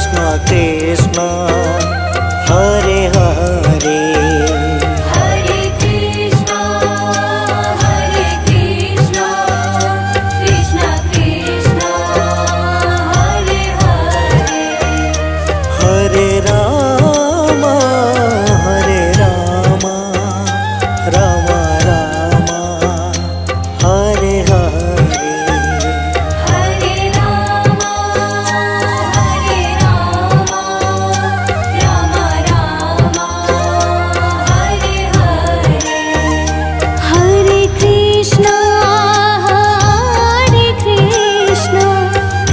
Krishna Krishna Hare Hare Hare Krishna Krishna Krishna Hare Hare Hare Ram Ram Ram Hare Hare Hare Ram Ram Ram Hare Hare Hare Krishna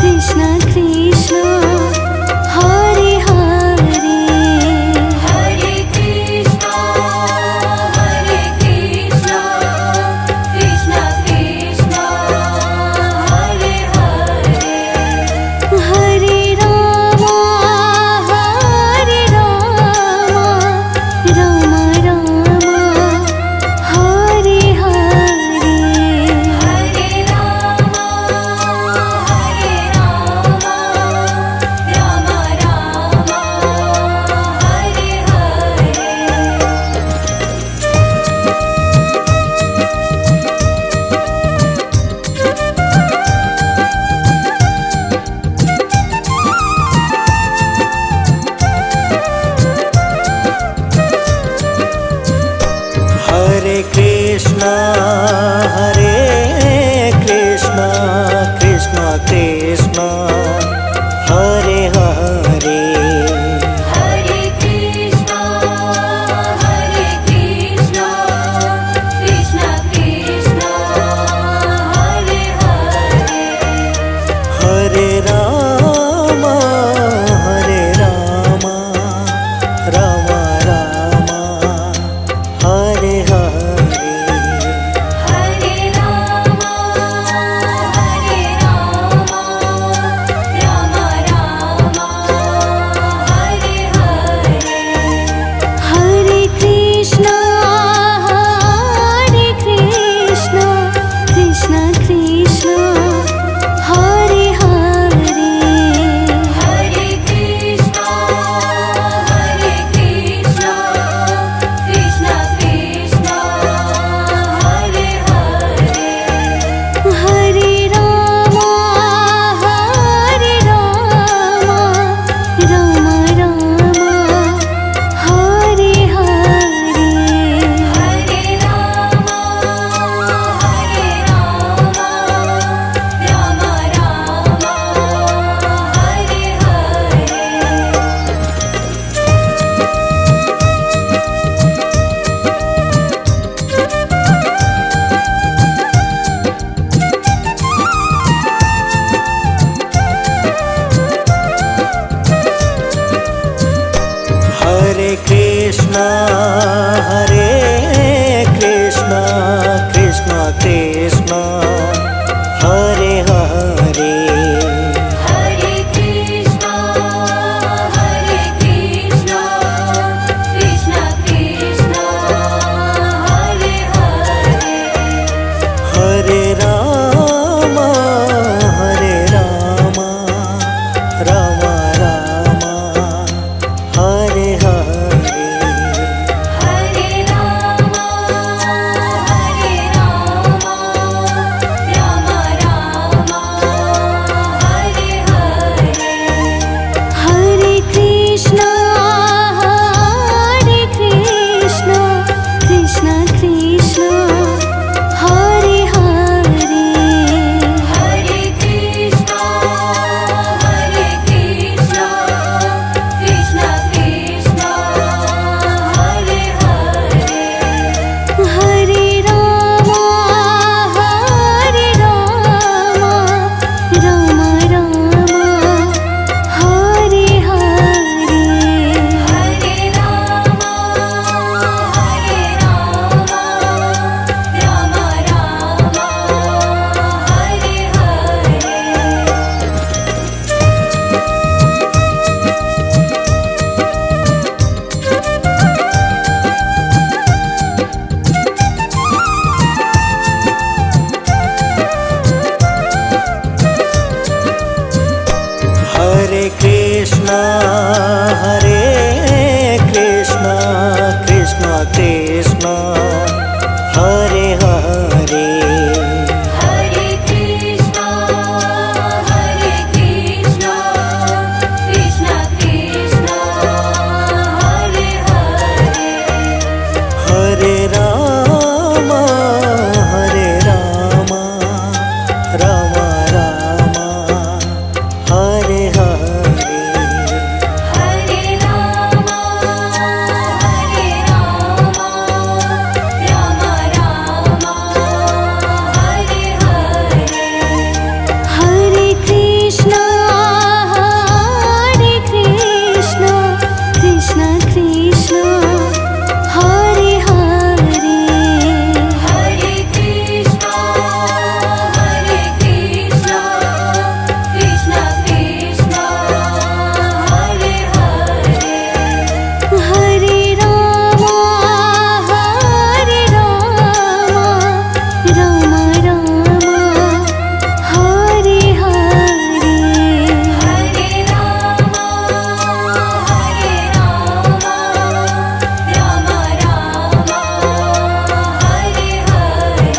Krishna Krishna Hare Hare Hare Krishna Krishna Krishna Hare Hare Hare Ram Ram Ram Hare Hare Hare Ram Ram Hare Hare Hare Krishna Krishna Krishna Hare Hare Hare Krishna Krishna Krishna Hare Hare Hare Ram Ram Ram Hare Hare Hare Ram Ram Hare Hare Hare Krishna Krishna Krishna Hare Hare Hare Krishna Krishna Krishna Hare Hare Hare Ram Ram Hare Hare Hare Ram Ram Hare Hare Hare Krishna Krishna Krishna Hare Hare Hare Krishna Krishna Krishna Hare Hare Hare Ram Ram Ram Hare Hare Hare Krishna Krishna Krishna Hare Hare Hare Krishna Krishna Krishna Hare Hare Hare Ram Ram Ram Hare Hare Hare Ram Ram Ram Hare Hare Hare Krishna Krishna Krishna Hare Hare Hare Krishna Krishna Krishna Hare Hare Hare Ram Ram Ram Hare Hare Hare Ram Ram Hare Hare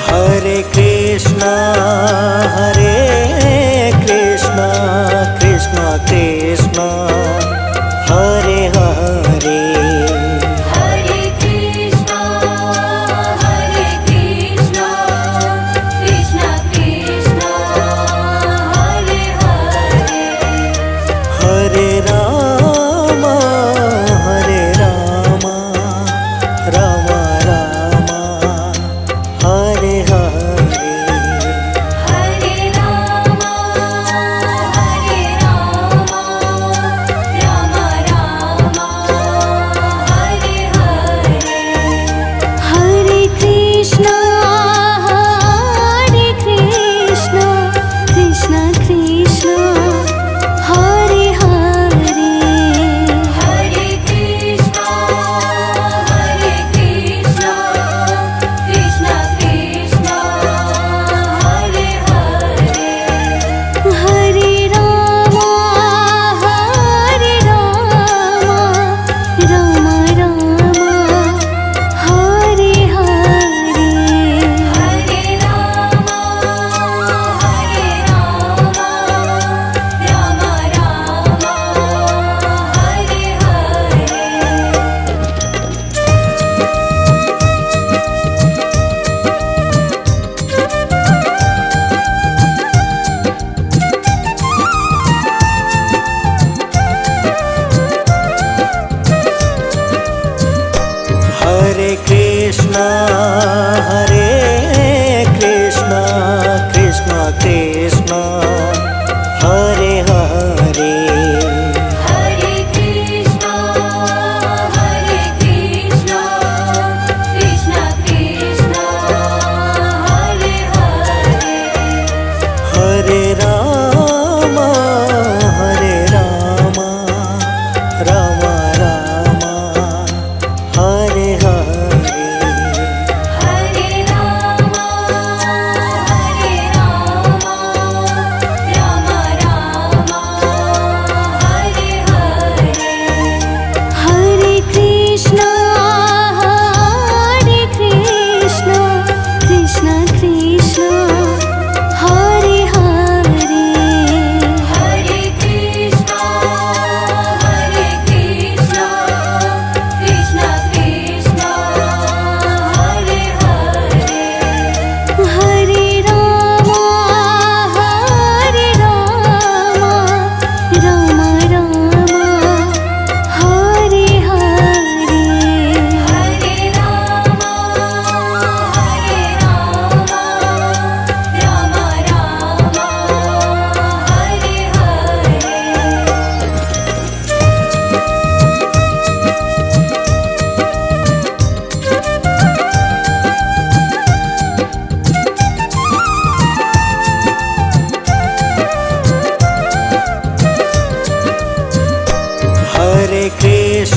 Hare Krishna Krishna Krishna Hare Hare Hare Krishna Krishna Krishna Hare Hare Hare Ram Ram Hare Hare Hare Ram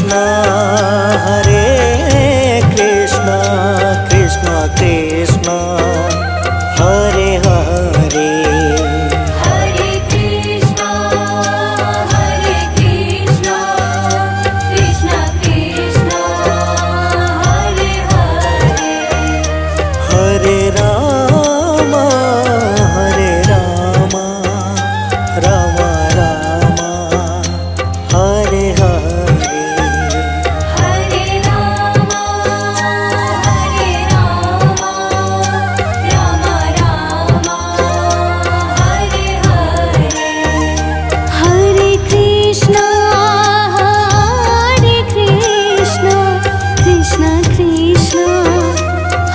Krishna, Hare Krishna, Krishna Krishna, Hare Hare, Hare Krishna, Hare Krishna, Krishna Krishna, Hare Hare, Hare Rama, Hare Rama, Rama Rama, Hare Hare, Hare Rama, Hare Rama, Rama Rama, Hare Hare, Hare Krishna, Hare Krishna, Krishna Krishna,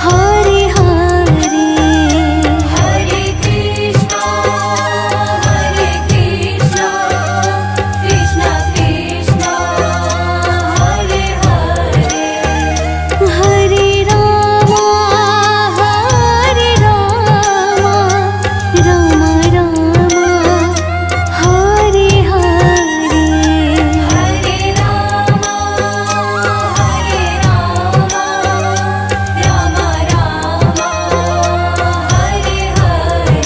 Hare Hare, Hare Krishna, Hare Krishna, Krishna Krishna, Hare Hare, Hare Rama, Hare Rama, Rama Rama, Hare Hare, Hare Rama, Hare Rama, Rama Rama, Hare Hare.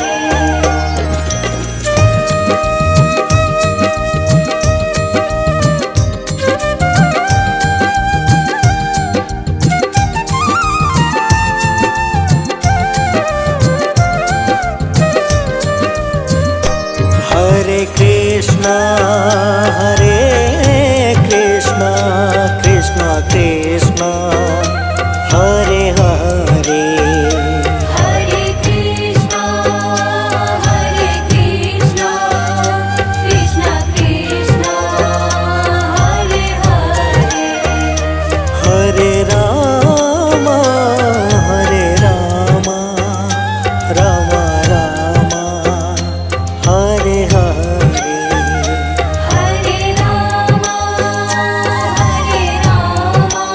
Hare Krishna, Hare Krishna, Krishna Krishna, Hare Hare, Hare Krishna, Hare Krishna, Krishna Krishna, Hare Hare, Hare Rama, Hare Rama, Rama Rama, Hare Hare, Hare Rama, Hare Rama,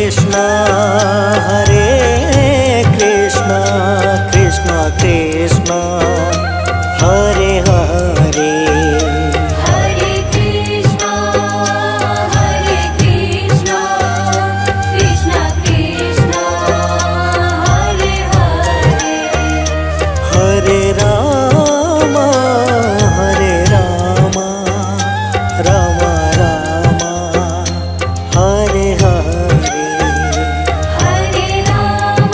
Krishna Hare Krishna Krishna Krishna Hare Hare Hare Krishna Krishna Krishna Hare Hare Hare Ram Ram Ram Hare Hare Hare Ram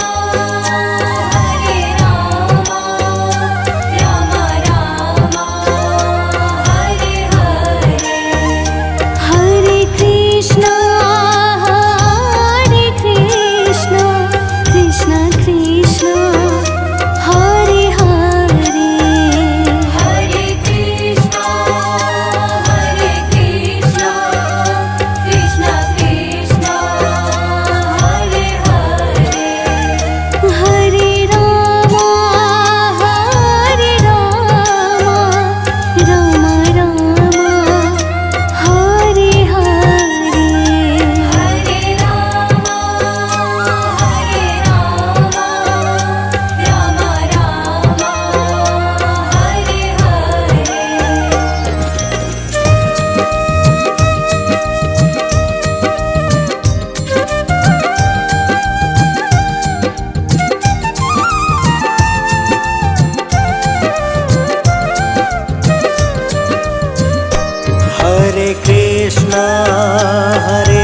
Ram Ram Hare Hare Hare Krishna Krishna Krishna Hare Hare Hare Krishna Krishna Krishna Hare Hare Hare Ram Ram Ram Hare Hare Hare Ram Ram Hare Hare Krishna Hare